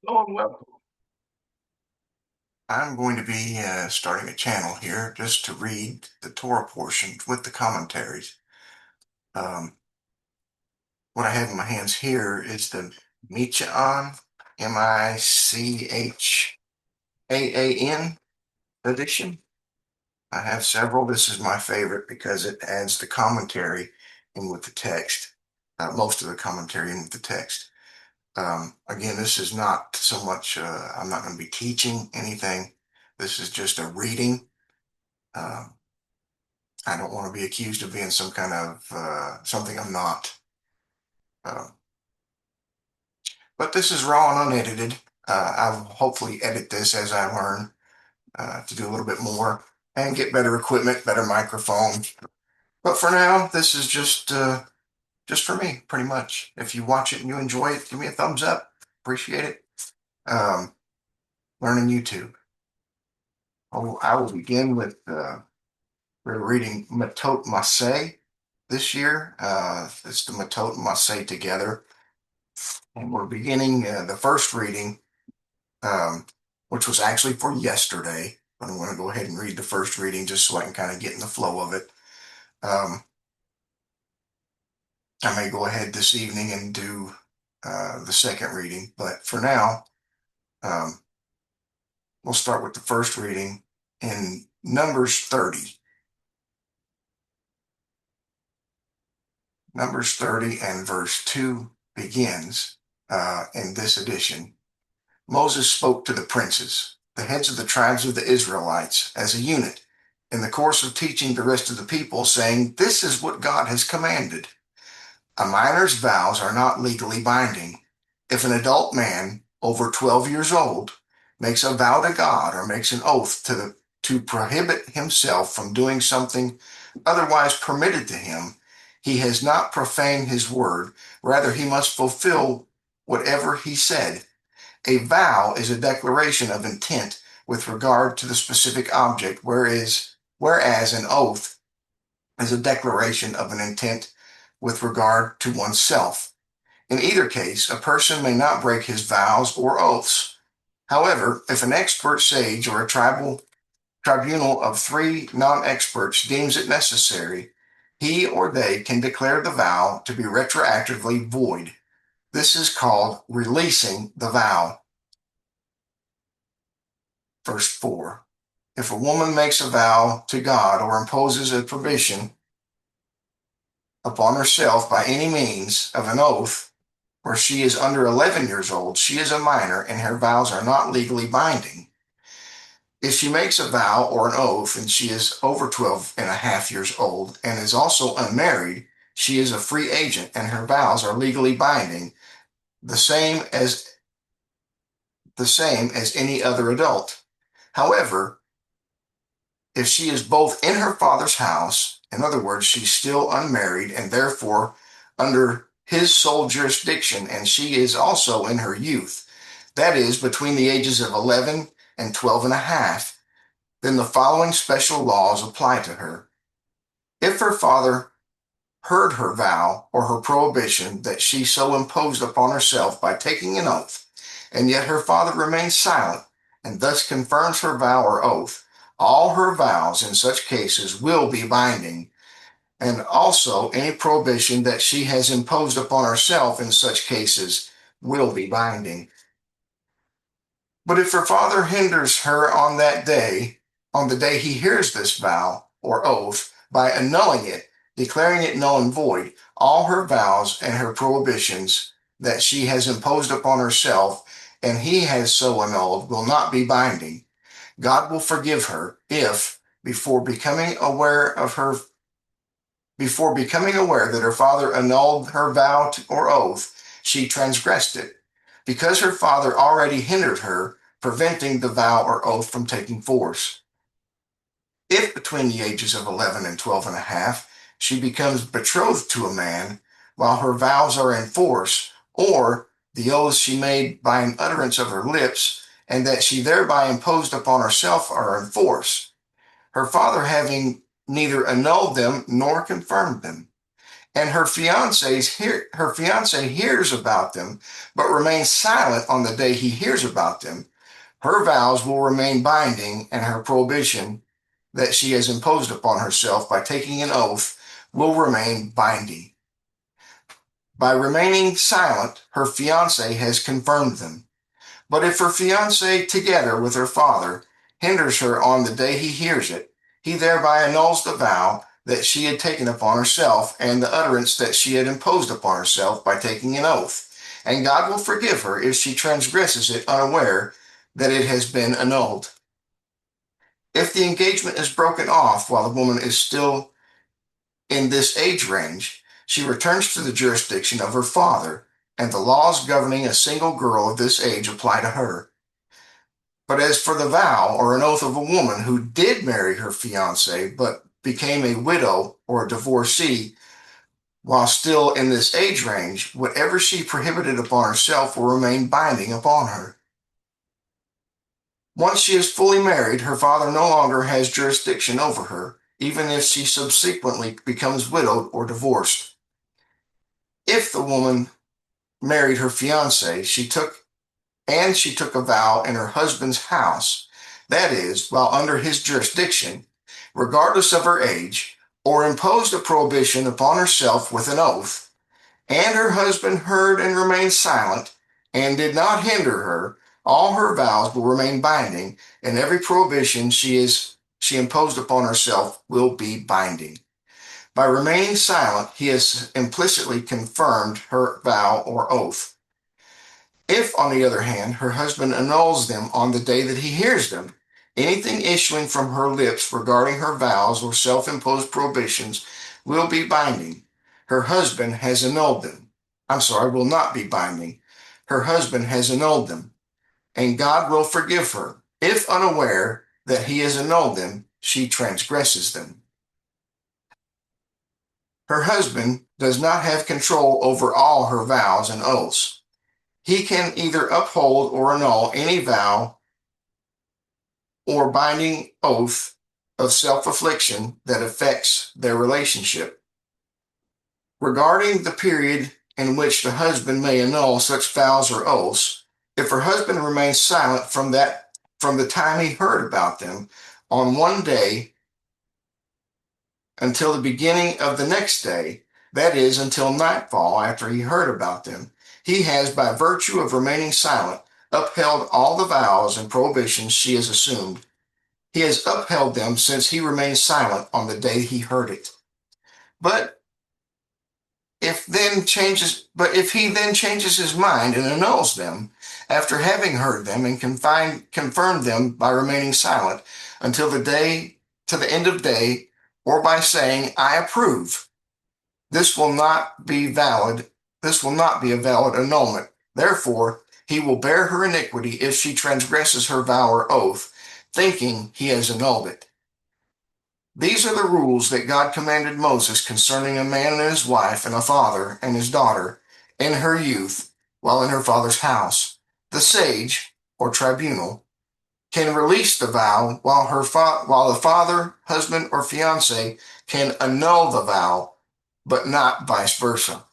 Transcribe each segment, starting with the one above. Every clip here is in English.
Hello and welcome. I'm going to be starting a channel here just to read the Torah portions with the commentaries. Um, what I have in my hands here is the Michaan, Michaaan edition. I have several. This is my favorite because it adds the commentary in with the text, most of the commentary in with the text. Again, this is not so much, I'm not going to be teaching anything. This is just a reading. Um, I don't want to be accused of being some kind of something I'm not. Uh, but this is raw and unedited. I'll hopefully edit this as I learn to do a little bit more and get better equipment, better microphones. But for now, this is just for me, pretty much. If you watch it and you enjoy it, give me a thumbs up. Appreciate it. Um, Learning YouTube. I will begin with we're reading Matot-Masei this year. It's the Matot-Masei together. And we're beginning the first reading, um, which was actually for yesterday. But I'm going to go ahead and read the first reading just so I can kind of get in the flow of it. Um, I may go ahead this evening and do the second reading, but for now, um, we'll start with the first reading in Numbers 30. Numbers 30 and verse 2 begins in this edition. Moses spoke to the princes, the heads of the tribes of the Israelites, as a unit, in the course of teaching the rest of the people, saying, "This is what God has commanded. A minor's vows are not legally binding. If an adult man over 12 years old makes a vow to God or makes an oath to prohibit himself from doing something otherwise permitted to him, he has not profaned his word. Rather, he must fulfill whatever he said. A vow is a declaration of intent with regard to the specific object, whereas an oath is a declaration of an intent with regard to oneself. In either case, a person may not break his vows or oaths. However, if an expert sage or a tribunal of three non-experts deems it necessary, he or they can declare the vow to be retroactively void. This is called releasing the vow. Verse 4. If a woman makes a vow to God or imposes a prohibition upon herself by any means of an oath, where she is under 11 years old, she is a minor and her vows are not legally binding. If she makes a vow or an oath and she is over 12 and a half years old and is also unmarried, she is a free agent and her vows are legally binding, the same as any other adult. However, if she is both in her father's house, in other words, she's still unmarried and therefore under his sole jurisdiction, and she is also in her youth, that is, between the ages of 11 and 12 and a half, then the following special laws apply to her. If her father heard her vow or her prohibition that she so imposed upon herself by taking an oath, and yet her father remains silent, and thus confirms her vow or oath, all her vows in such cases will be binding, and also any prohibition that she has imposed upon herself in such cases will be binding. But if her father hinders her on that day, on the day he hears this vow or oath, by annulling it, declaring it null and void, all her vows and her prohibitions that she has imposed upon herself and he has so annulled will not be binding. God will forgive her if, before becoming aware that her father annulled her vow or oath, she transgressed it, because her father already hindered her, preventing the vow or oath from taking force. If between the ages of 11 and 12 and a half, she becomes betrothed to a man while her vows are in force, or the oaths she made by an utterance of her lips, and that she thereby imposed upon herself are in force, her father having neither annulled them nor confirmed them. and her fiance hears about them, but remains silent on the day he hears about them, her vows will remain binding, and her prohibition that she has imposed upon herself by taking an oath will remain binding. By remaining silent, her fiance has confirmed them. But if her fiance, together with her father, hinders her on the day he hears it, he thereby annuls the vow that she had taken upon herself and the utterance that she had imposed upon herself by taking an oath. And God will forgive her if she transgresses it unaware that it has been annulled. If the engagement is broken off while the woman is still in this age range, she returns to the jurisdiction of her father, and the laws governing a single girl of this age apply to her. But as for the vow or an oath of a woman who did marry her fiance but became a widow or a divorcee while still in this age range, whatever she prohibited upon herself will remain binding upon her. Once she is fully married, her father no longer has jurisdiction over her, even if she subsequently becomes widowed or divorced. If the woman married her fiance, she took a vow in her husband's house, that is, while under his jurisdiction, regardless of her age, or imposed a prohibition upon herself with an oath, and her husband heard and remained silent, and did not hinder her, all her vows will remain binding, and every prohibition she imposed upon herself will be binding. By remaining silent, he has implicitly confirmed her vow or oath. If, on the other hand, her husband annuls them on the day that he hears them, anything issuing from her lips regarding her vows or self-imposed prohibitions will be binding. Her husband has annulled them. Will not be binding. Her husband has annulled them, and God will forgive her. If unaware that he has annulled them, she transgresses them. Her husband does not have control over all her vows and oaths. He can either uphold or annul any vow or binding oath of self-affliction that affects their relationship. Regarding the period in which the husband may annul such vows or oaths, if her husband remains silent from the time he heard about them on one day until the beginning of the next day, that is, until nightfall after he heard about them, he has, by virtue of remaining silent, upheld all the vows and prohibitions she has assumed. He has upheld them since he remained silent on the day he heard it. But if he then changes his mind and annuls them after having heard them and confirmed them by remaining silent until to the end of day, or by saying, I approve, this will not be a valid annulment. Therefore, he will bear her iniquity if she transgresses her vow or oath, thinking he has annulled it. These are the rules that God commanded Moses concerning a man and his wife and a father and his daughter in her youth while in her father's house. The sage, or tribunal, can release the vow while the father, husband, or fiance can annul the vow, but not vice versa.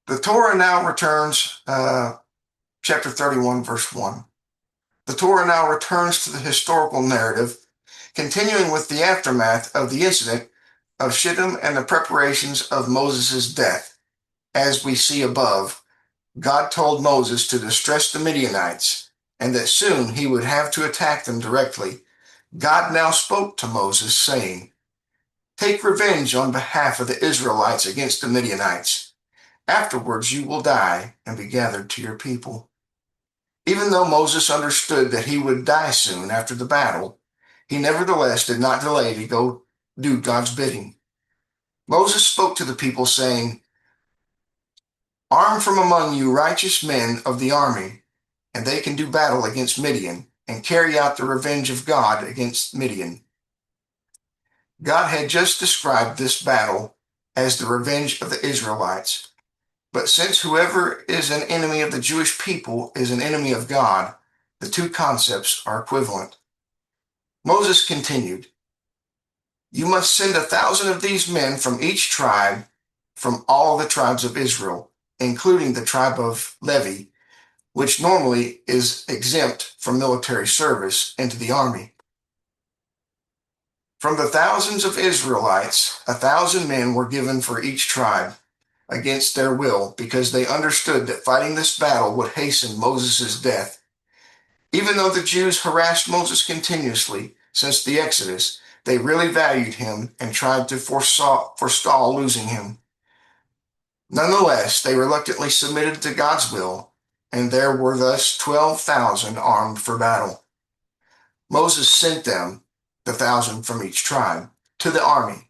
The Torah now returns, chapter 31, verse 1. The Torah now returns to the historical narrative, continuing with the aftermath of the incident of Shittim and the preparations of Moses' death. As we see above, God told Moses to distress the Midianites, and that soon he would have to attack them directly. God now spoke to Moses, saying, Take revenge on behalf of the Israelites against the Midianites. Afterwards you will die and be gathered to your people. Even though Moses understood that he would die soon after the battle, he nevertheless did not delay to go do God's bidding. Moses spoke to the people, saying, Arm from among you righteous men of the army, and they can do battle against Midian and carry out the revenge of God against Midian. God had just described this battle as the revenge of the Israelites. But since whoever is an enemy of the Jewish people is an enemy of God, the two concepts are equivalent. Moses continued, You must send 1,000 of these men from each tribe, from all the tribes of Israel, including the tribe of Levi, which normally is exempt from military service, into the army. From the thousands of Israelites, 1,000 men were given for each tribe against their will, because they understood that fighting this battle would hasten Moses' death. Even though the Jews harassed Moses continuously since the Exodus, they really valued him and tried to forestall losing him. Nonetheless, they reluctantly submitted to God's will, and there were thus 12,000 armed for battle. Moses sent them, the 1,000 from each tribe, to the army.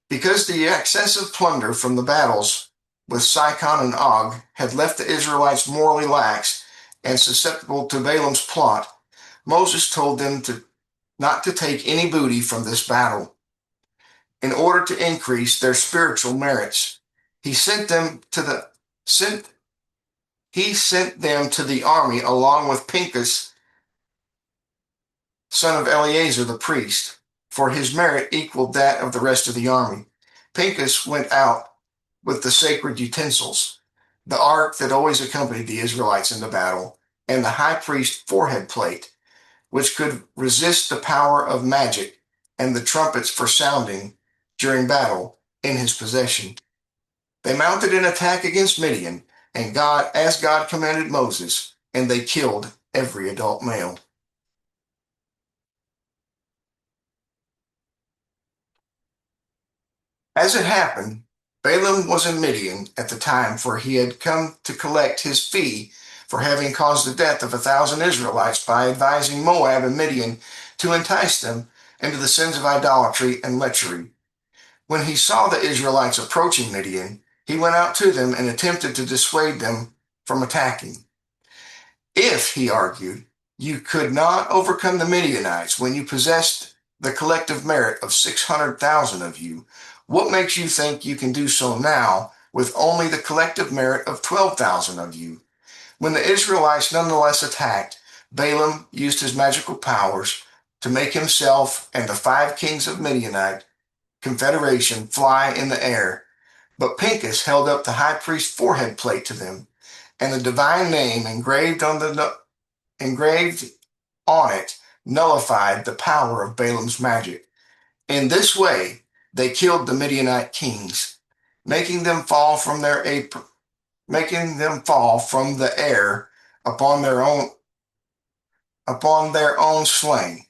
Because the excessive plunder from the battles with Sihon and Og had left the Israelites morally lax and susceptible to Balaam's plot, Moses told them not to take any booty from this battle. In order to increase their spiritual merits, he sent them to the army along with Pinchas, son of Eleazar the priest, for his merit equaled that of the rest of the army. Pinchas went out with the sacred utensils, the ark that always accompanied the Israelites in the battle, and the high priest's forehead plate, which could resist the power of magic, and the trumpets for sounding during battle, in his possession. They mounted an attack against Midian, as God commanded Moses, and they killed every adult male. As it happened, Balaam was in Midian at the time, for he had come to collect his fee for having caused the death of 1,000 Israelites by advising Moab and Midian to entice them into the sins of idolatry and lechery. When he saw the Israelites approaching Midian, he went out to them and attempted to dissuade them from attacking. If, he argued, you could not overcome the Midianites when you possessed the collective merit of 600,000 of you, what makes you think you can do so now with only the collective merit of 12,000 of you? When the Israelites nonetheless attacked, Balaam used his magical powers to make himself and the 5 kings of Midianite confederation fly in the air. But Pinchas held up the high priest's forehead plate to them, and the divine name engraved on it nullified the power of Balaam's magic. In this way, they killed the Midianite kings, making them fall from the air upon their own slain.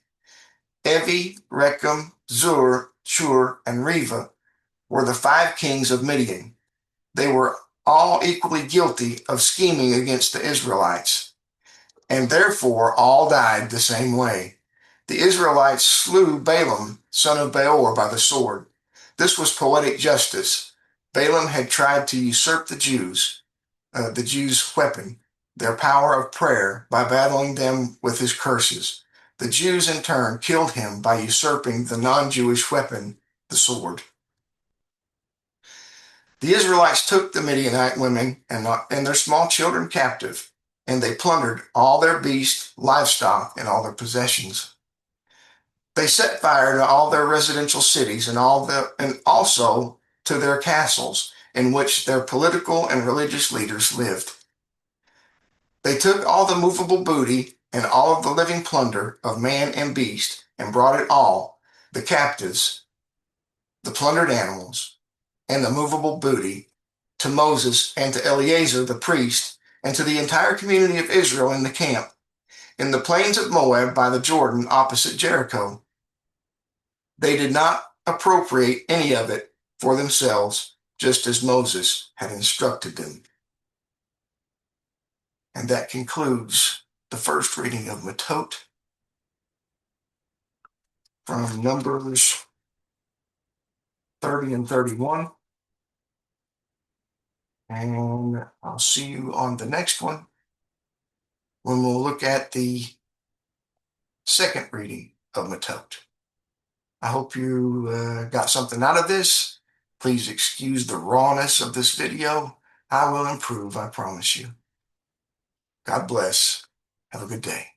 Evi, Rechem, Zur, Shur, and Reva were the 5 kings of Midian. They were all equally guilty of scheming against the Israelites, and therefore all died the same way. The Israelites slew Balaam, son of Beor, by the sword. This was poetic justice. Balaam had tried to usurp the Jews' weapon, their power of prayer, by battling them with his curses. The Jews, in turn, killed him by usurping the non-Jewish weapon, the sword. The Israelites took the Midianite women and their small children captive, and they plundered all their beasts, livestock, and all their possessions. They set fire to all their residential cities and also to their castles, in which their political and religious leaders lived. They took all the movable booty and all of the living plunder of man and beast, and brought it all, the captives, the plundered animals, and the movable booty, to Moses and to Eleazar the priest, and to the entire community of Israel in the camp, in the plains of Moab by the Jordan opposite Jericho. They did not appropriate any of it for themselves, just as Moses had instructed them. And that concludes the first reading of Matot from Numbers 30 and 31. And I'll see you on the next one, when we'll look at the second reading of Matot. I hope you got something out of this. Please excuse the rawness of this video. I will improve, I promise you. God bless. Have a good day.